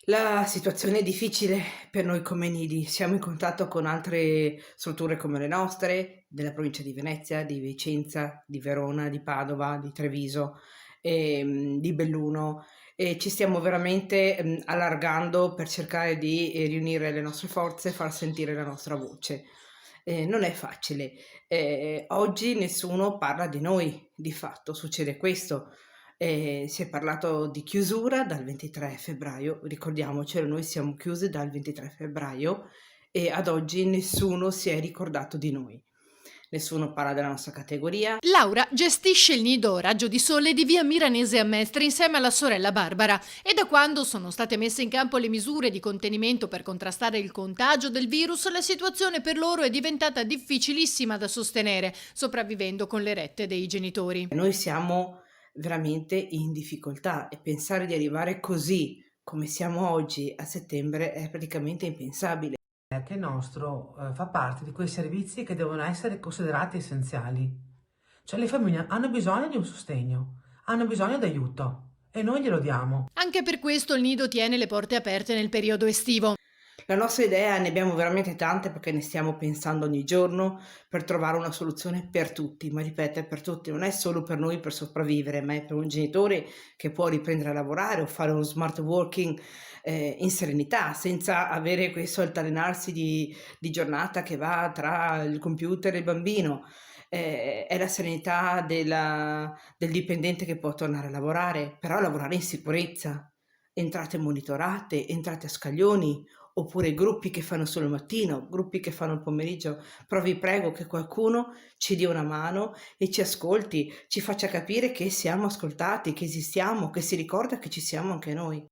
La situazione è difficile per noi come nidi. Siamo in contatto con altre strutture come le nostre, della provincia di Venezia, di Vicenza, di Verona, di Padova, di Treviso, di Belluno e ci stiamo veramente, allargando per cercare di, riunire le nostre forze e far sentire la nostra voce. Non è facile. Oggi nessuno parla di noi, di fatto succede questo. Si è parlato di chiusura dal 23 febbraio, ricordiamocelo, noi siamo chiusi dal 23 febbraio e ad oggi nessuno si è ricordato di noi. Nessuno parla della nostra categoria. Laura gestisce il nido Raggio di Sole di via Miranese a Mestre insieme alla sorella Barbara e da quando sono state messe in campo le misure di contenimento per contrastare il contagio del virus, la situazione per loro è diventata difficilissima da sostenere, sopravvivendo con le rette dei genitori. Noi siamo veramente in difficoltà e pensare di arrivare così come siamo oggi a settembre è praticamente impensabile. Che il nostro fa parte di quei servizi che devono essere considerati essenziali. Cioè le famiglie hanno bisogno di un sostegno, hanno bisogno di aiuto e noi glielo diamo. Anche per questo il nido tiene le porte aperte nel periodo estivo. La nostra idea ne abbiamo veramente tante perché ne stiamo pensando ogni giorno per trovare una soluzione per tutti, ma ripeto, è per tutti, non è solo per noi per sopravvivere, ma è per un genitore che può riprendere a lavorare o fare uno smart working in serenità, senza avere questo altalenarsi di giornata che va tra il computer e il bambino. È la serenità del dipendente che può tornare a lavorare, però lavorare in sicurezza. Entrate monitorate, entrate a scaglioni, oppure gruppi che fanno solo il mattino, gruppi che fanno il pomeriggio, però vi prego che qualcuno ci dia una mano e ci ascolti, ci faccia capire che siamo ascoltati, che esistiamo, che si ricorda che ci siamo anche noi.